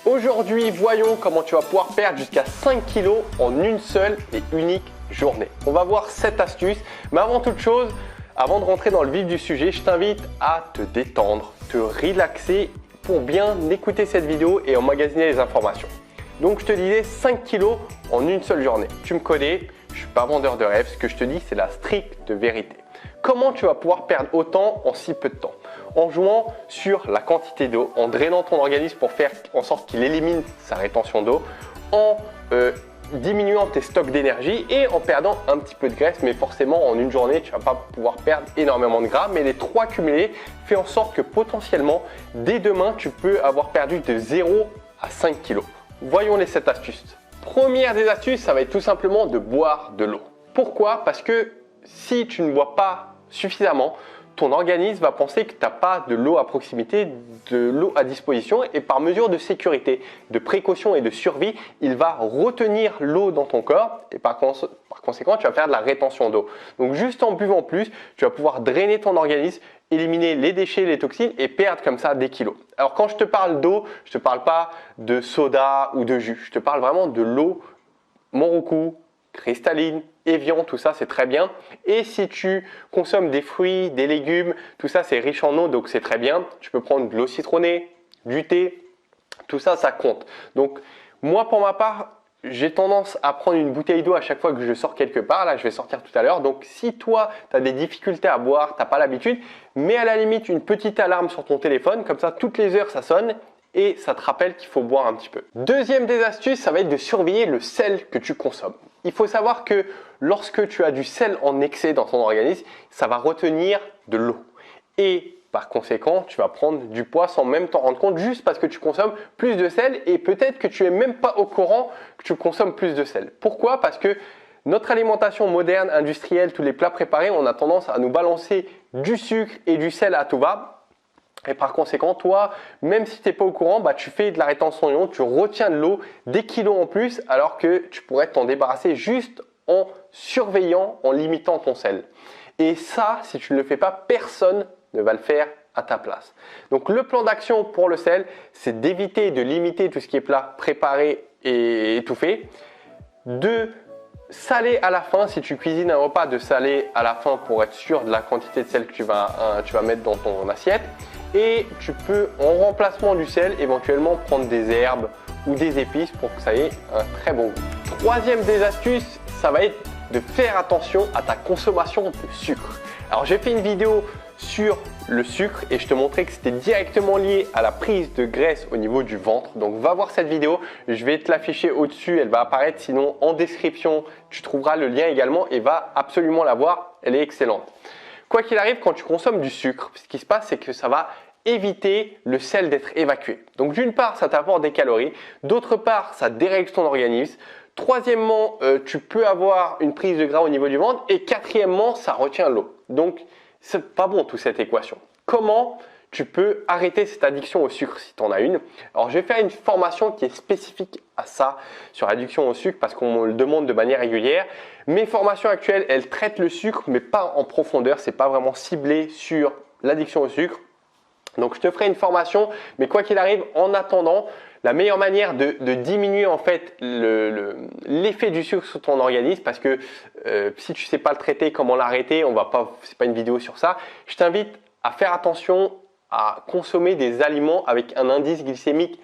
Aujourd'hui, voyons comment tu vas pouvoir perdre jusqu'à 5 kg en une seule et unique journée. On va voir 7 astuces, mais avant toute chose, avant de rentrer dans le vif du sujet, je t'invite à te détendre, te relaxer pour bien écouter cette vidéo et emmagasiner les informations. Donc je te disais 5 kg en une seule journée. Tu me connais, je ne suis pas vendeur de rêve, ce que je te dis c'est la stricte vérité. Comment tu vas pouvoir perdre autant en si peu de temps? En jouant sur la quantité d'eau, en drainant ton organisme pour faire en sorte qu'il élimine sa rétention d'eau, en diminuant tes stocks d'énergie et en perdant un petit peu de graisse, mais forcément en une journée tu ne vas pas pouvoir perdre énormément de gras, mais les trois cumulés fait en sorte que potentiellement dès demain tu peux avoir perdu de 0 à 5 kg. Voyons les 7 astuces. Première des astuces, ça va être tout simplement de boire de l'eau. Pourquoi? Parce que si tu ne bois pas suffisamment, ton organisme va penser que tu n'as pas de l'eau à proximité, de l'eau à disposition, et par mesure de sécurité, de précaution et de survie, il va retenir l'eau dans ton corps et par conséquent, tu vas faire de la rétention d'eau. Donc juste en buvant plus, tu vas pouvoir drainer ton organisme, éliminer les déchets, les toxines et perdre comme ça des kilos. Alors quand je te parle d'eau, je ne te parle pas de soda ou de jus, je te parle vraiment de l'eau Monroucou, cristalline, Evian, tout ça c'est très bien. Et si tu consommes des fruits, des légumes, tout ça c'est riche en eau donc c'est très bien. Tu peux prendre de l'eau citronnée, du thé, tout ça, ça compte. Donc moi pour ma part, j'ai tendance à prendre une bouteille d'eau à chaque fois que je sors quelque part. Là je vais sortir tout à l'heure. Donc si toi tu as des difficultés à boire, tu n'as pas l'habitude, mets à la limite une petite alarme sur ton téléphone, comme ça toutes les heures ça sonne et ça te rappelle qu'il faut boire un petit peu. Deuxième des astuces, ça va être de surveiller le sel que tu consommes. Il faut savoir que lorsque tu as du sel en excès dans ton organisme, ça va retenir de l'eau. Et par conséquent, tu vas prendre du poids sans même t'en rendre compte juste parce que tu consommes plus de sel et peut-être que tu n'es même pas au courant que tu consommes plus de sel. Pourquoi? Parce que notre alimentation moderne, industrielle, tous les plats préparés, on a tendance à nous balancer du sucre et du sel à tout va. Et par conséquent, toi, même si tu n'es pas au courant, tu fais de la rétention d'ion, tu retiens de l'eau, des kilos en plus, alors que tu pourrais t'en débarrasser juste en surveillant, en limitant ton sel. Et ça, si tu ne le fais pas, personne ne va le faire à ta place. Donc le plan d'action pour le sel, c'est d'éviter de limiter tout ce qui est plat préparé et étouffé, de saler à la fin, si tu cuisines un repas, de saler à la fin pour être sûr de la quantité de sel que tu vas mettre dans ton assiette. Et tu peux, en remplacement du sel, éventuellement prendre des herbes ou des épices pour que ça ait un très bon goût. Troisième des astuces, ça va être de faire attention à ta consommation de sucre. Alors j'ai fait une vidéo sur le sucre et je te montrais que c'était directement lié à la prise de graisse au niveau du ventre. Donc va voir cette vidéo, je vais te l'afficher au-dessus, elle va apparaître, sinon en description tu trouveras le lien également et va absolument la voir, elle est excellente. Quoi qu'il arrive, quand tu consommes du sucre, ce qui se passe c'est que ça va éviter le sel d'être évacué. Donc d'une part, ça t'apporte des calories, d'autre part, ça dérègle ton organisme. Troisièmement, tu peux avoir une prise de gras au niveau du ventre et quatrièmement, ça retient l'eau. Donc c'est pas bon toute cette équation. Comment tu peux arrêter cette addiction au sucre si tu en as une? Alors je vais faire une formation qui est spécifique à ça, sur l'addiction au sucre, parce qu'on me le demande de manière régulière. Mes formations actuelles, elles traitent le sucre, mais pas en profondeur, c'est pas vraiment ciblé sur l'addiction au sucre. Donc je te ferai une formation, mais quoi qu'il arrive, en attendant, la meilleure manière de diminuer en fait l'effet du sucre sur ton organisme, parce que si tu ne sais pas le traiter, comment l'arrêter, c'est pas une vidéo sur ça. Je t'invite à faire attention à consommer des aliments avec un indice glycémique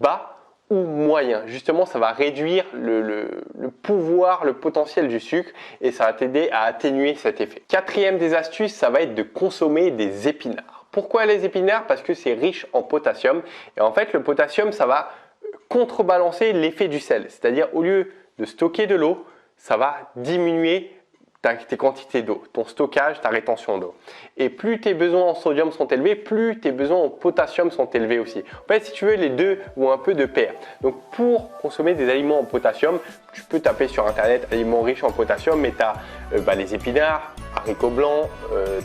bas ou moyen. Justement, ça va réduire le pouvoir, le potentiel du sucre et ça va t'aider à atténuer cet effet. Quatrième des astuces, ça va être de consommer des épinards. Pourquoi les épinards? Parce que c'est riche en potassium et en fait le potassium ça va contrebalancer l'effet du sel, c'est-à-dire au lieu de stocker de l'eau, ça va diminuer tes quantités d'eau, ton stockage, ta rétention d'eau. Et plus tes besoins en sodium sont élevés, plus tes besoins en potassium sont élevés aussi. En fait, si tu veux, les deux vont un peu de pair. Donc pour consommer des aliments en potassium, tu peux taper sur internet aliments riches en potassium, mais tu as les épinards, haricots blancs,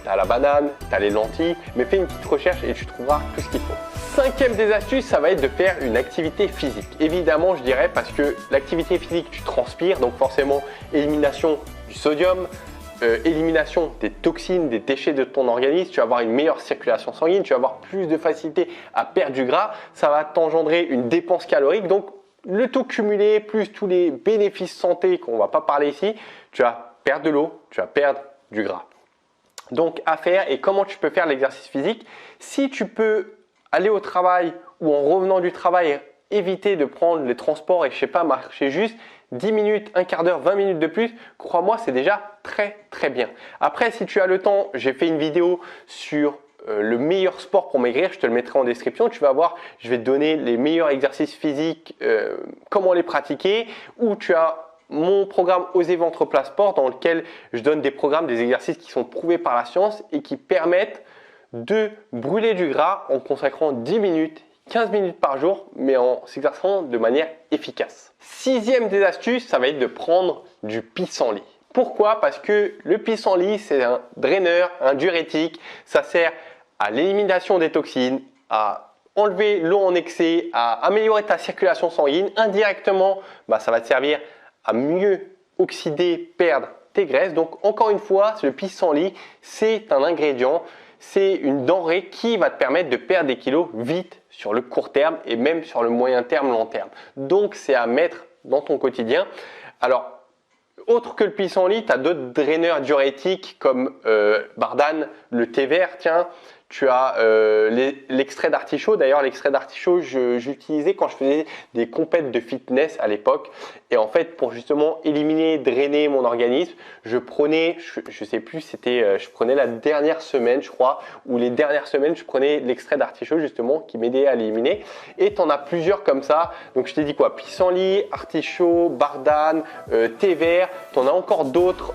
tu as la banane, tu as les lentilles, mais fais une petite recherche et tu trouveras tout ce qu'il faut. Cinquième des astuces, ça va être de faire une activité physique. Évidemment, je dirais parce que l'activité physique, tu transpires, donc forcément élimination du sodium, élimination des toxines, des déchets de ton organisme, tu vas avoir une meilleure circulation sanguine, tu vas avoir plus de facilité à perdre du gras, ça va t'engendrer une dépense calorique. Donc le tout cumulé plus tous les bénéfices santé qu'on ne va pas parler ici, tu vas perdre de l'eau, tu vas perdre du gras. Donc à faire, et comment tu peux faire l'exercice physique? Si tu peux aller au travail ou en revenant du travail, éviter de prendre les transports et je sais pas, marcher juste 10 minutes, un quart d'heure, 20 minutes de plus, crois-moi, c'est déjà très bien. Après, si tu as le temps, j'ai fait une vidéo sur le meilleur sport pour maigrir, je te le mettrai en description. Tu vas voir, je vais te donner les meilleurs exercices physiques, comment les pratiquer, ou tu as mon programme Oser Ventre Plat Sport dans lequel je donne des programmes, des exercices qui sont prouvés par la science et qui permettent de brûler du gras en consacrant 10 minutes, 15 minutes par jour, mais en s'exerçant de manière efficace. Sixième des astuces, ça va être de prendre du pissenlit. Pourquoi? Parce que le pissenlit, c'est un draineur, un diurétique. Ça sert à l'élimination des toxines, à enlever l'eau en excès, à améliorer ta circulation sanguine. Indirectement, ça va te servir à mieux oxyder, perdre tes graisses. Donc encore une fois, le pissenlit, c'est un ingrédient, c'est une denrée qui va te permettre de perdre des kilos vite sur le court terme et même sur le moyen terme, long terme. Donc c'est à mettre dans ton quotidien. Alors, autre que le pissenlit, tu as d'autres draineurs diurétiques comme Bardane, le thé vert, tiens. Tu as l'extrait d'artichaut. D'ailleurs, l'extrait d'artichaut, j'utilisais quand je faisais des compètes de fitness à l'époque. Et en fait, pour justement éliminer, drainer mon organisme, je prenais, je sais plus, c'était, je prenais la dernière semaine, je crois, ou les dernières semaines, je prenais l'extrait d'artichaut justement qui m'aidait à éliminer. Et tu en as plusieurs comme ça. Donc, je t'ai dit quoi? Pissenlit, artichaut, Bardane, thé vert. Tu en as encore d'autres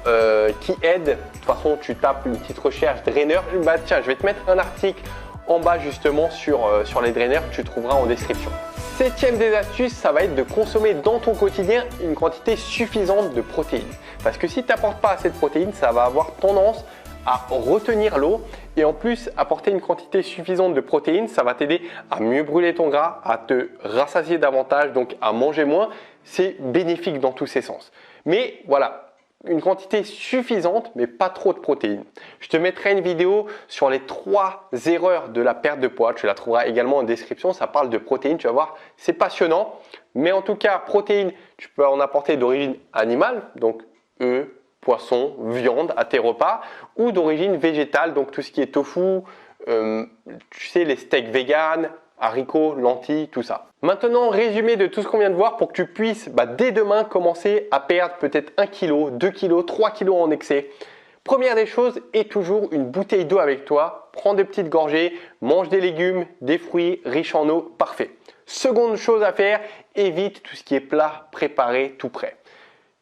qui aident. De toute façon, tu tapes une petite recherche draineur. Tiens, je vais te mettre un article en bas justement sur les draineurs que tu trouveras en description. Septième des astuces, ça va être de consommer dans ton quotidien une quantité suffisante de protéines. Parce que si tu n'apportes pas assez de protéines, ça va avoir tendance à retenir l'eau et en plus apporter une quantité suffisante de protéines, ça va t'aider à mieux brûler ton gras, à te rassasier davantage, donc à manger moins. C'est bénéfique dans tous ces sens. Mais voilà, une quantité suffisante, mais pas trop de protéines. Je te mettrai une vidéo sur les 3 erreurs de la perte de poids. Tu la trouveras également en description. Ça parle de protéines. Tu vas voir, c'est passionnant. Mais en tout cas, protéines, tu peux en apporter d'origine animale, donc œufs, poissons, viande à tes repas, ou d'origine végétale, donc tout ce qui est tofu, tu sais, les steaks véganes, haricots, lentilles, tout ça. Maintenant, résumé de tout ce qu'on vient de voir pour que tu puisses dès demain commencer à perdre peut-être 1 kg, 2 kg, 3 kg en excès. Première des choses, aie toujours une bouteille d'eau avec toi. Prends des petites gorgées, mange des légumes, des fruits riches en eau, parfait. Seconde chose à faire, évite tout ce qui est plat préparé tout prêt.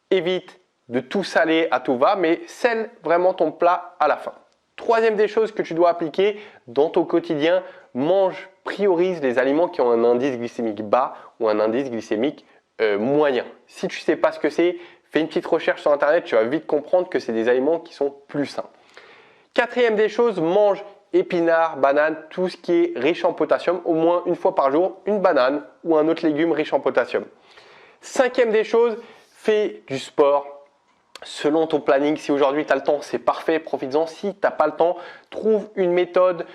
Évite de tout saler à tout va, mais sèle vraiment ton plat à la fin. Troisième des choses que tu dois appliquer dans ton quotidien, priorise les aliments qui ont un indice glycémique bas ou un indice glycémique moyen. Si tu ne sais pas ce que c'est, fais une petite recherche sur internet, tu vas vite comprendre que c'est des aliments qui sont plus sains. Quatrième des choses, mange épinards, bananes, tout ce qui est riche en potassium, au moins une fois par jour, une banane ou un autre légume riche en potassium. Cinquième des choses, fais du sport selon ton planning. Si aujourd'hui tu as le temps, c'est parfait, profites-en. Si tu n'as pas le temps, trouve une méthode.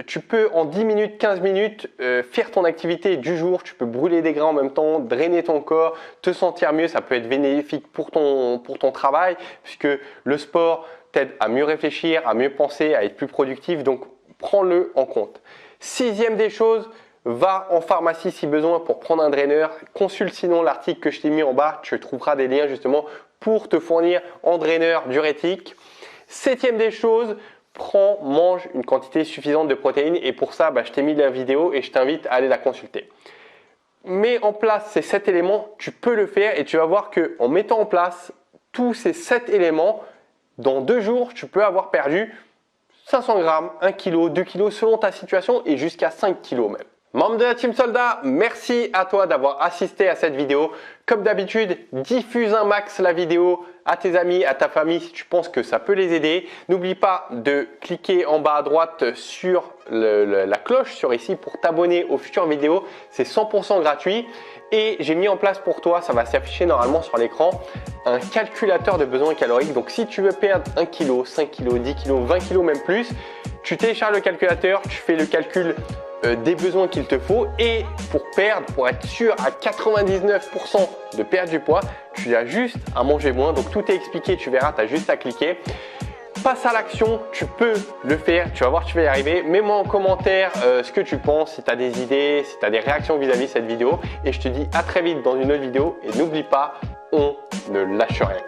Tu peux en 10 minutes, 15 minutes faire ton activité du jour. Tu peux brûler des gras en même temps, drainer ton corps, te sentir mieux. Ça peut être bénéfique pour ton travail puisque le sport t'aide à mieux réfléchir, à mieux penser, à être plus productif. Donc, prends-le en compte. Sixième des choses, va en pharmacie si besoin pour prendre un draineur. Consulte sinon l'article que je t'ai mis en bas. Tu trouveras des liens justement pour te fournir en draineur diurétique. Septième des choses, mange une quantité suffisante de protéines et pour ça, je t'ai mis la vidéo et je t'invite à aller la consulter. Mets en place ces 7 éléments, tu peux le faire et tu vas voir qu'en mettant en place tous ces 7 éléments, dans 2 jours, tu peux avoir perdu 500 grammes, 1 kg, 2 kg selon ta situation et jusqu'à 5 kg même. Membre de la Team Soldat, merci à toi d'avoir assisté à cette vidéo. Comme d'habitude, diffuse un max la vidéo à tes amis, à ta famille si tu penses que ça peut les aider. N'oublie pas de cliquer en bas à droite sur la cloche sur ici pour t'abonner aux futures vidéos. C'est 100% gratuit. Et j'ai mis en place pour toi, ça va s'afficher normalement sur l'écran, un calculateur de besoins caloriques. Donc si tu veux perdre 1 kg, 5 kg, 10 kg, 20 kg même plus, tu télécharges le calculateur, tu fais le calcul des besoins qu'il te faut, et pour être sûr à 99% de perdre du poids, tu as juste à manger moins. Donc tout est expliqué, tu verras, tu as juste à cliquer. Passe à l'action, tu peux le faire, tu vas voir, tu vas y arriver. Mets-moi en commentaire ce que tu penses, si tu as des idées, si tu as des réactions vis-à-vis de cette vidéo. Et je te dis à très vite dans une autre vidéo. Et n'oublie pas, on ne lâche rien.